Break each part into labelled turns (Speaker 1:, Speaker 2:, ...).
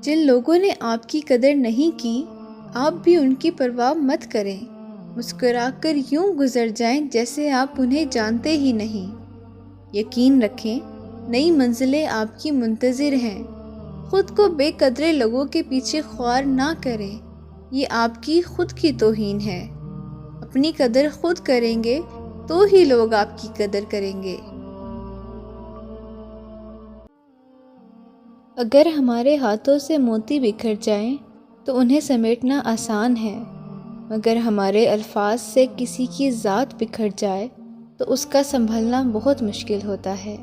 Speaker 1: جن لوگوں نے آپ کی قدر نہیں کی، آپ بھی ان کی پرواہ مت کریں، مسکرا کر یوں گزر جائیں جیسے آپ انہیں جانتے ہی نہیں۔ یقین رکھیں، نئی منزلیں آپ کی منتظر ہیں۔ خود کو بے قدرے لوگوں کے پیچھے خوار نہ کریں، یہ آپ کی خود کی توہین ہے۔ اپنی قدر خود کریں گے تو ہی لوگ آپ کی قدر کریں گے۔ اگر ہمارے ہاتھوں سے موتی بکھر جائیں تو انہیں سمیٹنا آسان ہے، مگر ہمارے الفاظ سے کسی کی ذات بکھر جائے تو اس کا سنبھلنا بہت مشکل ہوتا ہے۔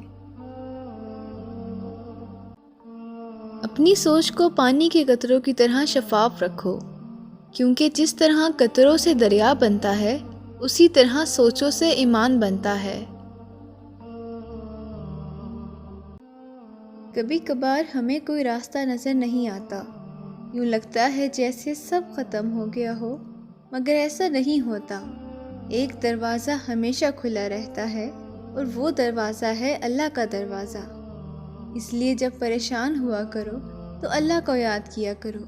Speaker 1: اپنی سوچ کو پانی کے قطروں کی طرح شفاف رکھو، کیونکہ جس طرح قطروں سے دریا بنتا ہے، اسی طرح سوچوں سے ایمان بنتا ہے۔ کبھی کبھار ہمیں کوئی راستہ نظر نہیں آتا، یوں لگتا ہے جیسے سب ختم ہو گیا ہو، مگر ایسا نہیں ہوتا۔ ایک دروازہ ہمیشہ کھلا رہتا ہے، اور وہ دروازہ ہے اللہ کا دروازہ۔ اس لیے جب پریشان ہوا کرو تو اللہ کو یاد کیا کرو،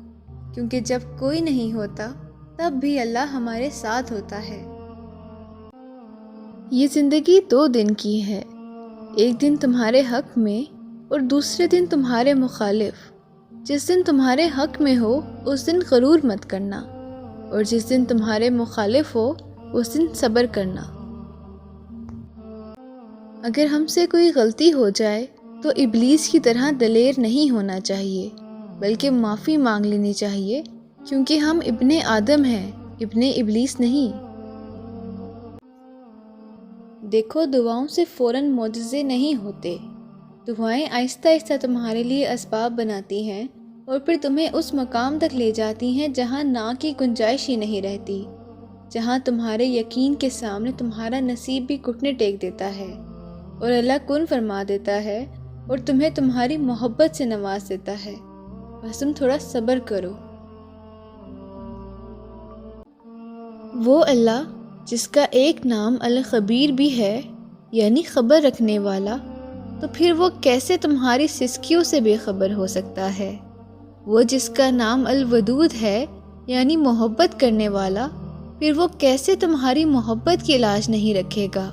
Speaker 1: کیونکہ جب کوئی نہیں ہوتا تب بھی اللہ ہمارے ساتھ ہوتا ہے۔ یہ زندگی 2 دن کی ہے، ایک دن تمہارے حق میں اور دوسرے دن تمہارے مخالف۔ جس دن تمہارے حق میں ہو اس دن غرور مت کرنا، اور جس دن تمہارے مخالف ہو اس دن صبر کرنا۔ اگر ہم سے کوئی غلطی ہو جائے تو ابلیس کی طرح دلیر نہیں ہونا چاہیے، بلکہ معافی مانگ لینی چاہیے، کیونکہ ہم ابن آدم ہیں، ابن ابلیس نہیں۔ دیکھو، دعاؤں سے فوراً معجزے نہیں ہوتے۔ دعائیں آہستہ آہستہ تمہارے لیے اسباب بناتی ہیں، اور پھر تمہیں اس مقام تک لے جاتی ہیں جہاں نا کی گنجائش ہی نہیں رہتی، جہاں تمہارے یقین کے سامنے تمہارا نصیب بھی گھٹنے ٹیک دیتا ہے، اور اللہ کن فرما دیتا ہے اور تمہیں تمہاری محبت سے نواز دیتا ہے۔ بس تم تھوڑا صبر کرو۔ وہ اللہ جس کا ایک نام الخبیر بھی ہے، یعنی خبر رکھنے والا، تو پھر وہ کیسے تمہاری سسکیوں سے بے خبر ہو سکتا ہے؟ وہ جس کا نام الودود ہے، یعنی محبت کرنے والا، پھر وہ کیسے تمہاری محبت کی لاج نہیں رکھے گا؟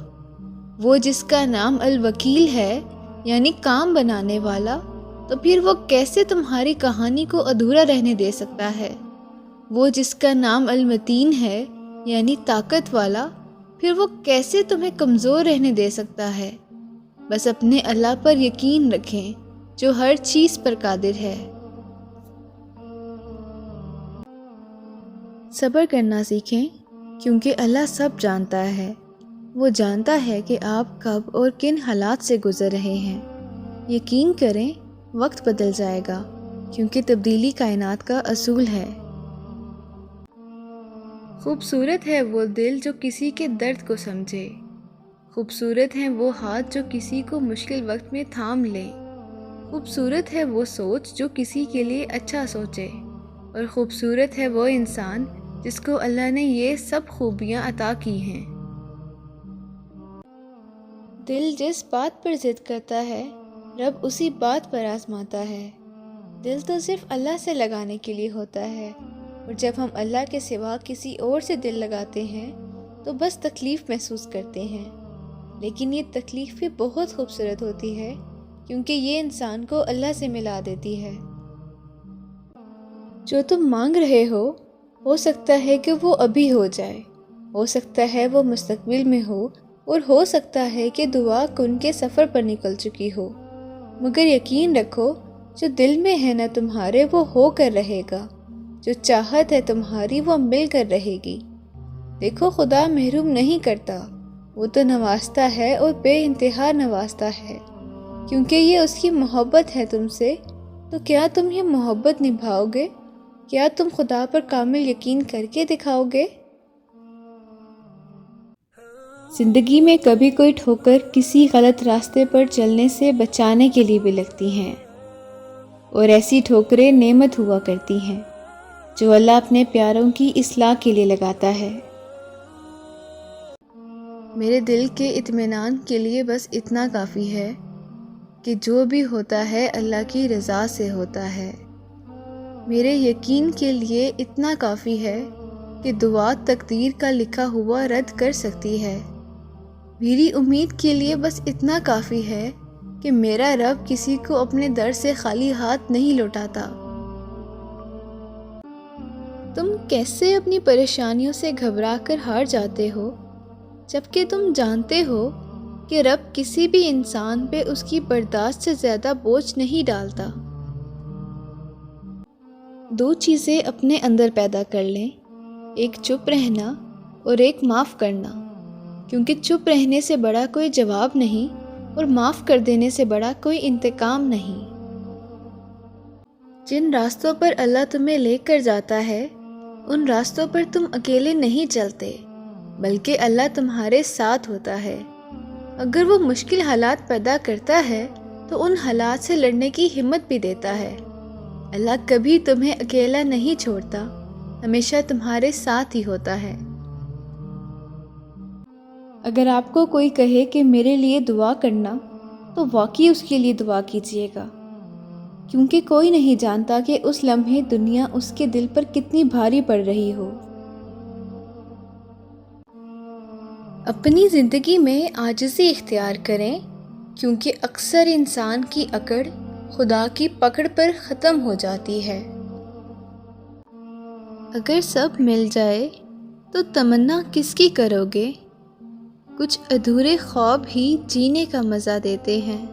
Speaker 1: وہ جس کا نام الوکیل ہے، یعنی کام بنانے والا، تو پھر وہ کیسے تمہاری کہانی کو ادھورا رہنے دے سکتا ہے؟ وہ جس کا نام المتین ہے، یعنی طاقت والا، پھر وہ کیسے تمہیں کمزور رہنے دے سکتا ہے؟ بس اپنے اللہ پر یقین رکھیں جو ہر چیز پر قادر ہے۔ صبر کرنا سیکھیں، کیونکہ اللہ سب جانتا ہے۔ وہ جانتا ہے کہ آپ کب اور کن حالات سے گزر رہے ہیں۔ یقین کریں، وقت بدل جائے گا، کیونکہ تبدیلی کائنات کا اصول ہے۔ خوبصورت ہے وہ دل جو کسی کے درد کو سمجھے، خوبصورت ہیں وہ ہاتھ جو کسی کو مشکل وقت میں تھام لے، خوبصورت ہے وہ سوچ جو کسی کے لیے اچھا سوچے، اور خوبصورت ہے وہ انسان جس کو اللہ نے یہ سب خوبیاں عطا کی ہیں۔ دل جس بات پر ضد کرتا ہے، رب اسی بات پر آزماتا ہے۔ دل تو صرف اللہ سے لگانے کے لیے ہوتا ہے، اور جب ہم اللہ کے سوا کسی اور سے دل لگاتے ہیں تو بس تکلیف محسوس کرتے ہیں، لیکن یہ تکلیف بھی بہت خوبصورت ہوتی ہے، کیونکہ یہ انسان کو اللہ سے ملا دیتی ہے۔ جو تم مانگ رہے ہو سکتا ہے کہ وہ ابھی ہو جائے، ہو سکتا ہے وہ مستقبل میں اور ہو سکتا ہے کہ دعا کن کے سفر پر نکل چکی ہو، مگر یقین رکھو جو دل میں ہے نہ تمہارے وہ ہو کر رہے گا، جو چاہت ہے تمہاری وہ مل کر رہے گی۔ دیکھو، خدا محروم نہیں کرتا، وہ تو نوازتا ہے اور بے انتہا نوازتا ہے، کیونکہ یہ اس کی محبت ہے تم سے۔ تو کیا تم یہ محبت نبھاؤ گے؟ کیا تم خدا پر کامل یقین کر کے دکھاؤ گے؟ زندگی میں کبھی کوئی ٹھوکر کسی غلط راستے پر چلنے سے بچانے کے لیے بھی لگتی ہیں، اور ایسی ٹھوکریں نعمت ہوا کرتی ہیں جو اللہ اپنے پیاروں کی اصلاح کے لیے لگاتا ہے۔ میرے دل کے اطمینان کے لیے بس اتنا کافی ہے کہ جو بھی ہوتا ہے اللہ کی رضا سے ہوتا ہے۔ میرے یقین کے لیے اتنا کافی ہے کہ دعا تقدیر کا لکھا ہوا رد کر سکتی ہے۔ میری امید کے لیے بس اتنا کافی ہے کہ میرا رب کسی کو اپنے در سے خالی ہاتھ نہیں لوٹاتا۔ تم کیسے اپنی پریشانیوں سے گھبرا کر ہار جاتے ہو جبکہ تم جانتے ہو کہ رب کسی بھی انسان پہ اس کی برداشت سے زیادہ بوجھ نہیں ڈالتا؟ دو چیزیں اپنے اندر پیدا کر لیں، ایک چپ رہنا اور ایک معاف کرنا، کیونکہ چپ رہنے سے بڑا کوئی جواب نہیں اور معاف کر دینے سے بڑا کوئی انتقام نہیں۔ جن راستوں پر اللہ تمہیں لے کر جاتا ہے ان راستوں پر تم اکیلے نہیں چلتے، بلکہ اللہ تمہارے ساتھ ہوتا ہے۔ اگر وہ مشکل حالات پیدا کرتا ہے تو ان حالات سے لڑنے کی ہمت بھی دیتا ہے۔ اللہ کبھی تمہیں اکیلا نہیں چھوڑتا، ہمیشہ تمہارے ساتھ ہی ہوتا ہے۔ اگر آپ کو کوئی کہے کہ میرے لیے دعا کرنا تو واقعی اس کے لیے دعا کیجیے گا، کیونکہ کوئی نہیں جانتا کہ اس لمحے دنیا اس کے دل پر کتنی بھاری پڑ رہی ہو۔ اپنی زندگی میں عاجزی اختیار کریں، کیونکہ اکثر انسان کی اکڑ خدا کی پکڑ پر ختم ہو جاتی ہے۔ اگر سب مل جائے تو تمنا کس کی کرو گے؟ کچھ ادھورے خواب ہی جینے کا مزہ دیتے ہیں۔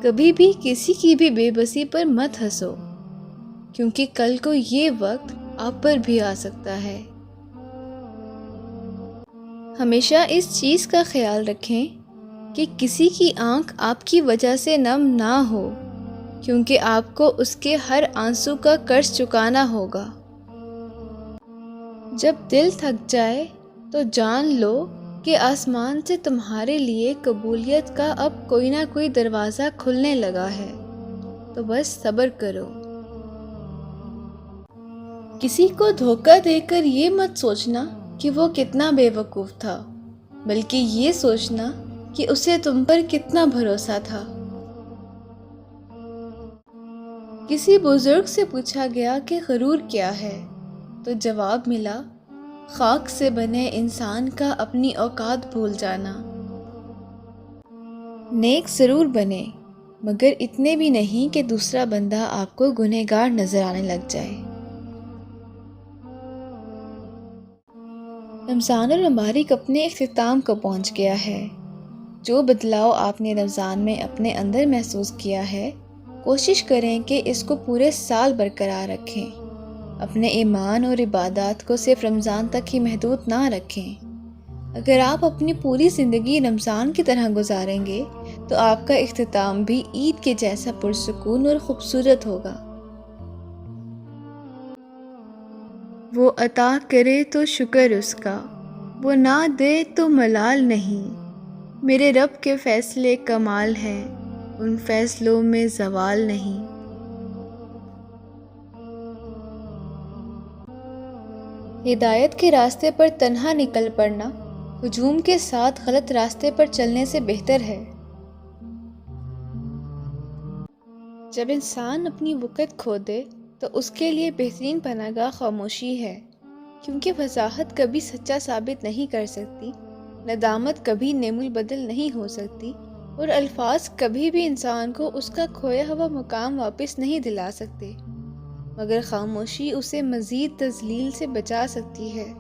Speaker 1: کبھی بھی کسی کی بھی بے بسی پر مت ہنسو، کیونکہ کل کو یہ وقت آپ پر بھی آ سکتا ہے۔ ہمیشہ اس چیز کا خیال رکھیں کہ کسی کی آنکھ آپ کی وجہ سے نم نہ ہو، کیونکہ آپ کو اس کے ہر آنسو کا قرض چکانا ہوگا۔ جب دل تھک جائے تو جان لو کہ آسمان سے تمہارے لیے قبولیت کا اب کوئی نہ کوئی دروازہ کھلنے لگا ہے، تو بس صبر کرو۔ کسی کو دھوکہ دے کر یہ مت سوچنا کہ وہ کتنا بے وقوف تھا، بلکہ یہ سوچنا کہ اسے تم پر کتنا بھروسہ تھا۔ کسی بزرگ سے پوچھا گیا کہ غرور کیا ہے، تو جواب ملا، خاک سے بنے انسان کا اپنی اوقات بھول جانا۔ نیک ضرور بنے، مگر اتنے بھی نہیں کہ دوسرا بندہ آپ کو گنہگار نظر آنے لگ جائے۔ رمضان المبارک اپنے اختتام کو پہنچ گیا ہے۔ جو بدلاؤ آپ نے رمضان میں اپنے اندر محسوس کیا ہے، کوشش کریں کہ اس کو پورے سال برقرار رکھیں۔ اپنے ایمان اور عبادات کو صرف رمضان تک ہی محدود نہ رکھیں۔ اگر آپ اپنی پوری زندگی رمضان کی طرح گزاریں گے تو آپ کا اختتام بھی عید کے جیسا پرسکون اور خوبصورت ہوگا۔ وہ عطا کرے تو شکر اس کا، وہ نہ دے تو ملال نہیں۔ میرے رب کے فیصلے کمال ہیں، ان فیصلوں میں زوال نہیں۔ ہدایت کے راستے پر تنہا نکل پڑنا ہجوم کے ساتھ غلط راستے پر چلنے سے بہتر ہے۔ جب انسان اپنی وقت کھو دے تو اس کے لیے بہترین پناہ گاہ خاموشی ہے، کیونکہ وضاحت کبھی سچا ثابت نہیں کر سکتی، ندامت کبھی نعم البدل نہیں ہو سکتی، اور الفاظ کبھی بھی انسان کو اس کا کھویا ہوا مقام واپس نہیں دلا سکتے، مگر خاموشی اسے مزید تذلیل سے بچا سکتی ہے۔